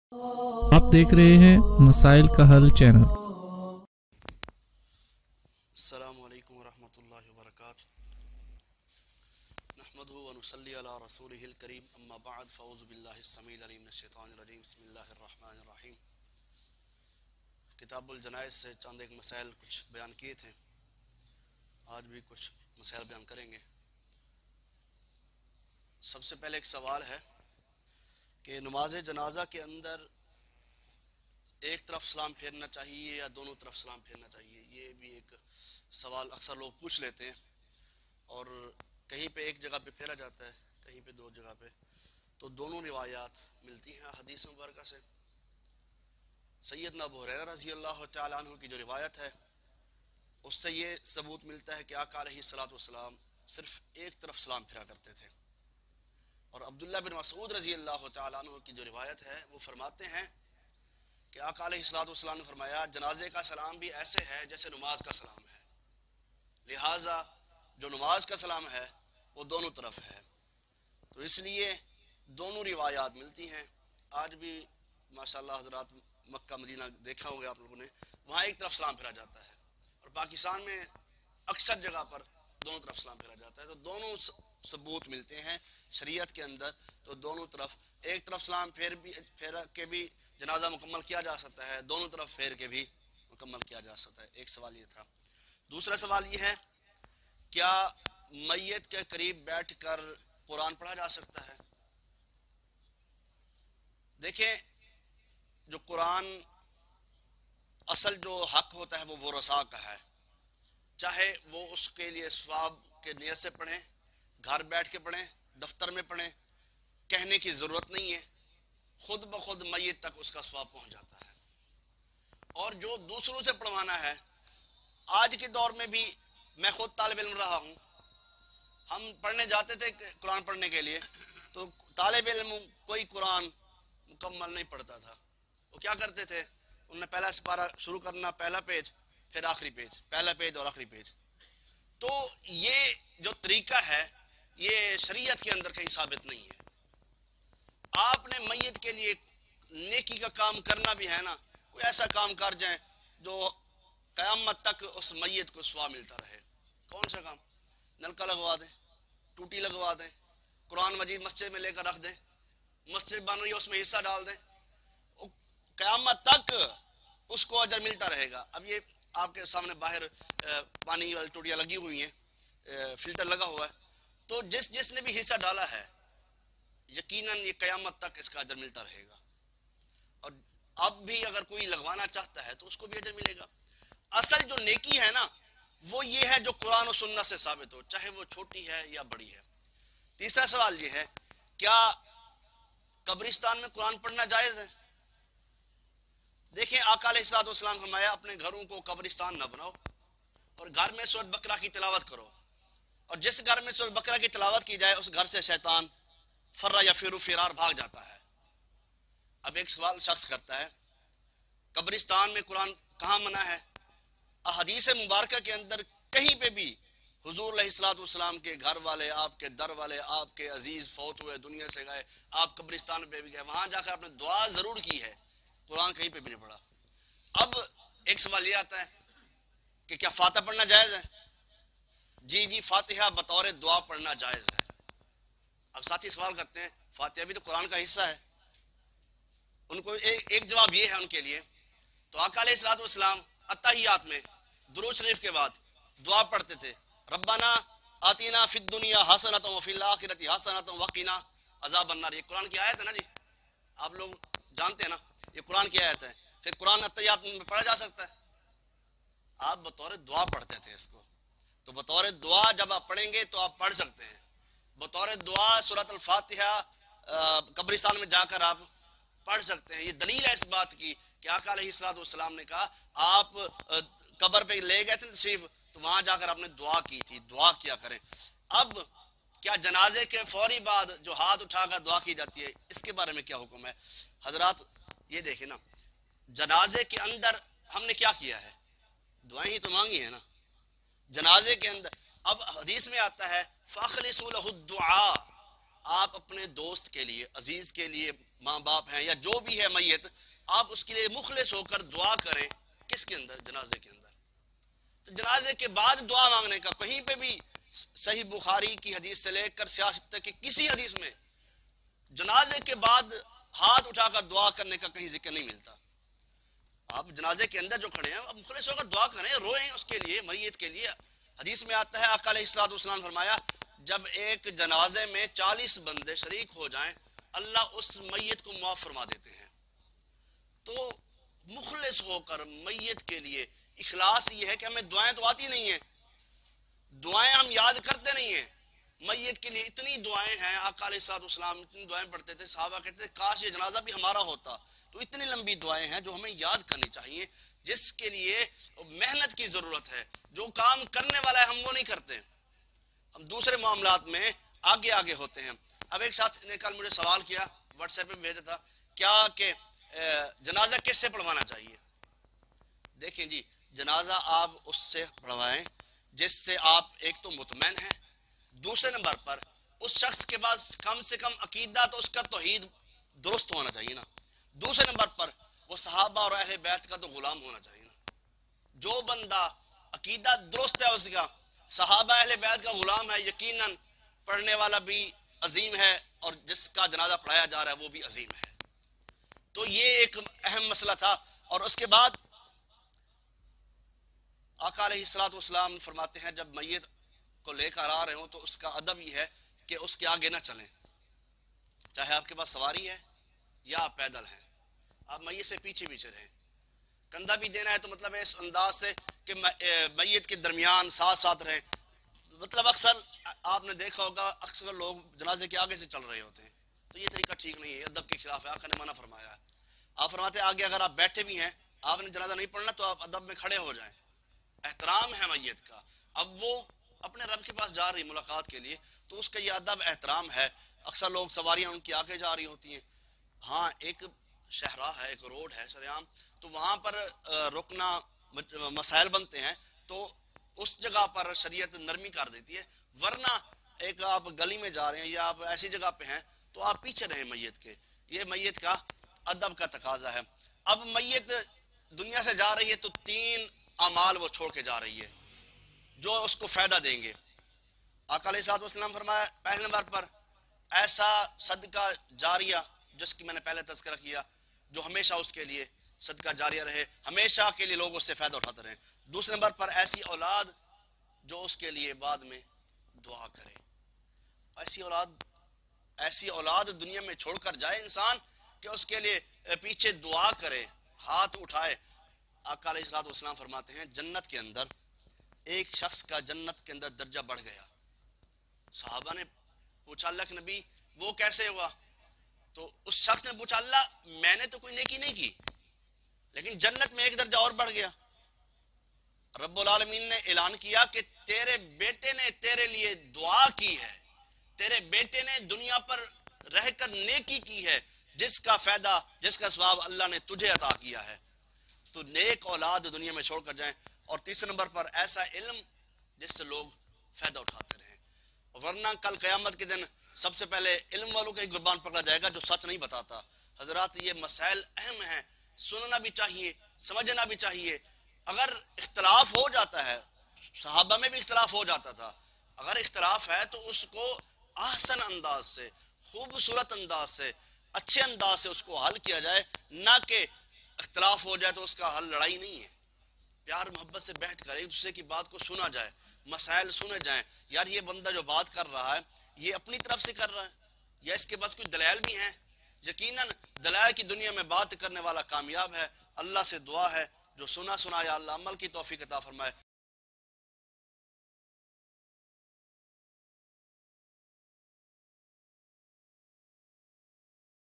आप देख रहे हैं मसाइल का हल चैनल। अस्सलामु अलैकुम वरहमतुल्लाहि वबरकातुहू। नहमदुहु व नुसल्ली अला रसूलिहिल करीम, अम्मा बअद, फ़अऊज़ु बिल्लाहिस समीइल अलीम मिनश शैतानिर रजीम, बिस्मिल्लाहिर रहमानिर रहीम। किताबुल जनाइज़ से चंद एक मसाइल कुछ बयान किए थे, आज भी कुछ मसाइल बयान करेंगे। सबसे पहले एक सवाल है कि नमाज जनाजा के अंदर एक तरफ सलाम फेरना चाहिए या दोनों तरफ सलाम फेरना चाहिए। ये भी एक सवाल अक्सर लोग पूछ लेते हैं, और कहीं पे एक जगह पे फेरा जाता है, कहीं पे दो जगह पे। तो दोनों रिवायात मिलती हैं हदीस मुबारक से। सैयदना अबू हुरैरा रज़ी अल्लाह तआला अन्हु की जो रिवायत है, उससे ये सबूत मिलता है कि आका अलैहिस्सलातु वस्सलाम सिर्फ एक तरफ सलाम फेरा करते थे। और अब्दुल्लाह बिन मसूद रज़ी अल्लाह तआला अन्हु की जो रिवायत है, वो फरमाते हैं कि आका अलैहिस्सलातु वस्सलाम ने फरमाया, जनाजे का सलाम भी ऐसे है जैसे नमाज का सलाम है, लिहाजा जो नमाज का सलाम है वो दोनों तरफ है। तो इसलिए दोनों रिवायात मिलती हैं। आज भी माशाअल्लाह हज़रात मक्का मदीना देखा होगा आप लोगों ने, वहाँ एक तरफ सलाम फेरा जाता है, और पाकिस्तान में अक्सर जगह पर दोनों तरफ सलाम फेरा जाता है। तो दोनों सबूत मिलते हैं शरीयत के अंदर। तो दोनों तरफ, एक तरफ सलाम फेर के भी जनाजा मुकम्मल किया जा सकता है, दोनों तरफ फेर के भी मुकम्मल किया जा सकता है। एक सवाल ये था। दूसरा सवाल ये है, क्या मैयत के करीब बैठकर कुरान पढ़ा जा सकता है? देखें, जो कुरान असल जो हक होता है वो वरसा का है, चाहे वो उसके लिए सवाब के नियत से पढ़ें, घर बैठ के पढ़ें, दफ्तर में पढ़ें, कहने की ज़रूरत नहीं है, खुद ब खुद मैयत तक उसका सवाब पहुंच जाता है। और जो दूसरों से पढ़वाना है, आज के दौर में भी मैं खुद तालिब इल्म रहा हूँ। हम पढ़ने जाते थे कुरान पढ़ने के लिए, तो तालिब इल्म कोई कुरान मुकम्मल नहीं पढ़ता था। वो क्या करते थे, उन्हें पहला सिपारा शुरू करना, पहला पेज, फिर आखिरी पेज, पहला पेज और आखिरी पेज। तो ये जो तरीका है, ये शरीयत के अंदर कहीं साबित नहीं है। आपने मैयत के लिए नेकी का काम करना भी है ना, कोई ऐसा काम कर जाए जो क़यामत तक उस मैयत को सवाब मिलता रहे। कौन सा काम? नलका लगवा दें, टूटी लगवा दें, कुरान मजीद मस्जिद में लेकर रख दें, मस्जिद बन रही है उसमें हिस्सा डाल दें, क़यामत तक उसको अजर मिलता रहेगा। अब ये आपके सामने बाहर पानी वाली टूटियाँ लगी हुई हैं, फिल्टर लगा हुआ है, तो जिसने भी हिस्सा डाला है, यकीनन ये क़यामत तक इसका अजर मिलता रहेगा। और अब भी अगर कोई लगवाना चाहता है तो उसको भी अजर मिलेगा। असल जो नेकी है ना, वो ये है जो कुरान और सुन्नत से साबित हो, चाहे वो छोटी है या बड़ी है। तीसरा सवाल ये है, क्या कब्रिस्तान में कुरान पढ़ना जायज़ है? देखें, आका अलैहिस्सलातु वस्सलाम फरमाया, अपने घरों को कब्रिस्तान न बनाओ और घर में सूरत बकरा की तिलावत करो, और जिस घर में सूरत बकरा की तिलावत की जाए उस घर से शैतान फर्रा या फिरार भाग जाता है। अब एक सवाल शख्स करता है, कब्रिस्तान में कुरान कहाँ मना है? हदीस मुबारक के अंदर कहीं पे भी हुजूर अलैहिस्सलातु वस्सलाम के घर वाले, आपके दर वाले, आपके अजीज फौत हुए, दुनिया से गए, आप कब्रिस्तान पे भी गए, वहां जाकर आपने दुआ जरूर की है, कुरान कहीं पे भी नहीं पढ़ा। अब एक सवाल ये आता है कि क्या फातिहा पढ़ना जायज़ है? जी, फातिहा बतौर दुआ पढ़ना जायज़ है। अब साथी सवाल करते हैं, फातिहा भी तो कुरान का हिस्सा है। उनको एक जवाब ये है उनके लिए, तो आका अलैहिस्सलातु वस्सलाम अत्तहियात में दुरूद शरीफ के बाद दुआ पढ़ते थे, रब्बाना आतीना फिद दुनिया हसनतम व फिल आखिरति हसनतम वक़िना अज़ाबन नार। ये कुरान की आयत है ना जी, आप लोग जानते हैं ना, ये कुरान की आयत है। फिर कुरान अत्तहियात में पढ़ा जा सकता है? आप बतौर दुआ पढ़ते थे इसको, तो बतौर दुआ जब आप पढ़ेंगे तो आप पढ़ सकते हैं। बतौर दुआ सूरत अल फातिहा कब्रिस्तान में जाकर आप पढ़ सकते हैं। ये दलील है इस बात की कि आका अलैहिस्सलातु वस्सलाम ने कहा, आप कब्र पे ले गए थे तशरीफ, तो वहां जाकर आपने दुआ की थी, दुआ किया करें। अब क्या जनाजे के फौरी बाद जो हाथ उठाकर दुआ की जाती है, इसके बारे में क्या हुक्म है? हजरात ये देखें ना, जनाजे के अंदर हमने क्या किया है? दुआएं ही तो मांगी है ना जनाजे के अंदर। अब हदीस में आता है, फ़ाख़लिसू लहु दुआ, आप अपने दोस्त के लिए, अजीज के लिए ماں باپ ہیں یا جو بھی ہے میت، آپ اس کے لیے مخلص ہو کر دعا کریں. کس کے اندر؟ جنازے کے اندر. تو جنازے کے بعد دعا مانگنے کا کہیں پہ بھی صحیح بخاری کی حدیث سے لے کر سیاست تک کی کسی حدیث میں جنازے کے بعد ہاتھ اٹھا کر دعا کرنے کا کہیں ذکر نہیں ملتا. آپ جنازے کے اندر جو کھڑے ہیں، آپ مخلص ہو کر دعا کریں، روئیں اس کے لیے، میت کے لیے. حدیث میں آتا ہے آقا علیہ الصلوۃ والسلام فرمایا جب ایک جنازے میں 40 بندے شریک ہو جائیں اللہ اس میت کو معاف فرما دیتے ہیں. تو مخلص ہو کر میت کے لیے اخلاص یہ ہے کہ ہمیں دعائیں تو آتی نہیں ہیں، دعائیں ہم یاد کرتے نہیں ہیں. میت کے لیے اتنی دعائیں ہیں، آقا علیہ الصلوۃ والسلام اتنی دعائیں پڑھتے تھے، صحابہ کہتے تھے کاش یہ جنازہ بھی ہمارا ہوتا. تو اتنی لمبی دعائیں ہیں جو ہمیں یاد کرنی چاہیے، جس کے لیے محنت کی ضرورت ہے. جو کام کرنے والا ہے ہم وہ نہیں کرتے، ہم دوسرے معاملات میں آگے آگے ہوتے ہیں. اب ایک ساتھ نے کل مجھے سوال کیا، واٹس ایپ پہ بھیجا تھا، کیا کہ جنازہ کس سے پڑھوانا چاہیے؟ دیکھیں جی، جنازہ آپ اس سے پڑھوائیں جس سے آپ ایک تو مطمئن ہیں، دوسرے نمبر پر اس شخص کے پاس کم سے کم عقیدہ تو اس کا توحید درست ہونا چاہیے نا. دوسرے نمبر پر وہ صحابہ اور اہل بیت کا تو غلام ہونا چاہیے نا. جو بندہ عقیدہ درست ہے اس کا، صحابہ اہل بیت کا غلام ہے، یقیناً پڑھنے والا بھی عظیم ہے اور جس کا جنازہ پڑھایا جا رہا ہے وہ بھی عظیم ہے. تو یہ ایک اہم مسئلہ تھا. اور اس کے بعد آقا علیہ الصلوۃ والسلام فرماتے ہیں جب میت کو لے کر آ رہے ہوں تو اس کا ادب یہ ہے کہ اس کے آگے نہ چلیں، چاہے آپ کے پاس سواری ہے یا آپ پیدل ہیں، آپ میت سے پیچھے پیچھے رہیں. کندھا بھی دینا ہے تو مطلب اس انداز سے کہ میت کے درمیان ساتھ ساتھ رہیں. مطلب اکثر آپ نے دیکھا ہوگا اکثر لوگ جنازے کے آگے سے چل رہے ہوتے ہیں، تو یہ طریقہ ٹھیک نہیں ہے، ادب کے خلاف ہے. آقا نے منع فرمایا ہے. آپ فرماتے ہیں آگے اگر آپ بیٹھے بھی ہیں، آپ نے جنازہ نہیں پڑھنا تو آپ ادب میں کھڑے ہو جائیں. احترام ہے میت کا. اب وہ اپنے رب کے پاس جا رہی ملاقات کے لیے تو اس کا یہ ادب احترام ہے. اکثر لوگ سواریاں ان کی آگے جا رہی ہوتی ہیں، ہاں ایک شہراہ ہے، ایک روڈ ہے سریعام، تو وہاں پر رکنا مسائل بنتے ہیں تو اس جگہ پر شریعت نرمی کر دیتی ہے. ورنہ ایک آپ گلی میں جا رہے ہیں یا آپ ایسی جگہ پہ ہیں تو آپ پیچھے رہیں میت کے. یہ میت کا ادب کا تقاضا ہے. اب میت دنیا سے جا رہی ہے تو 3 اعمال وہ چھوڑ کے جا رہی ہے جو اس کو فائدہ دیں گے. آقا علیہ الصلوۃ والسلام فرمایا پہلے نمبر پر ایسا صدقہ جاریہ جس کی میں نے پہلے تذکرہ کیا، جو ہمیشہ اس کے لیے صدقہ جاریہ رہے، ہمیشہ کے لیے لوگ اس سے فائدہ اٹھاتے رہیں. دوسرے نمبر پر ایسی اولاد جو اس کے لیے بعد میں دعا کرے. ایسی اولاد دنیا میں چھوڑ کر جائے انسان کہ اس کے لیے پیچھے دعا کرے، ہاتھ اٹھائے. آقا علیہ الصلوۃ والسلام فرماتے ہیں جنت کے اندر ایک شخص کا جنت کے اندر درجہ بڑھ گیا. صحابہ نے پوچھا اللہ کے نبی وہ کیسے ہوا؟ تو اس شخص نے پوچھا اللہ میں نے تو کوئی نیکی نہیں کی لیکن جنت میں ایک درجہ اور بڑھ گیا. رب العالمین نے اعلان کیا کہ تیرے بیٹے نے تیرے لیے دعا کی ہے، تیرے بیٹے نے دنیا پر رہ کر نیکی کی ہے جس کا فائدہ، جس کا ثواب اللہ نے تجھے عطا کیا ہے. تو نیک اولاد دنیا میں چھوڑ کر جائیں. اور تیسرے نمبر پر ایسا علم جس سے لوگ فائدہ اٹھاتے رہیں. ورنہ کل قیامت کے دن سب سے پہلے علم والوں کا ہی گربان پکڑا جائے گا جو سچ نہیں بتاتا. حضرات یہ مسائل اہم ہیں، سننا بھی چاہیے، سمجھنا بھی چاہیے. اگر اختلاف ہو جاتا ہے، صحابہ میں بھی اختلاف ہو جاتا تھا، اگر اختلاف ہے تو اس کو احسن انداز سے، خوبصورت انداز سے، اچھے انداز سے اس کو حل کیا جائے، نہ کہ اختلاف ہو جائے تو اس کا حل لڑائی نہیں ہے. پیار محبت سے بیٹھ کر ایک دوسرے کی بات کو سنا جائے، مسائل سنے جائیں. یار یہ بندہ جو بات کر رہا ہے یہ اپنی طرف سے کر رہا ہے یا اس کے پاس کوئی دلائل بھی ہیں؟ یقیناً دلائل کی دنیا میں بات کرنے والا کامیاب ہے. اللہ سے دعا ہے جو سنا یا اللہ عمل کی توفیق عطا فرمائے.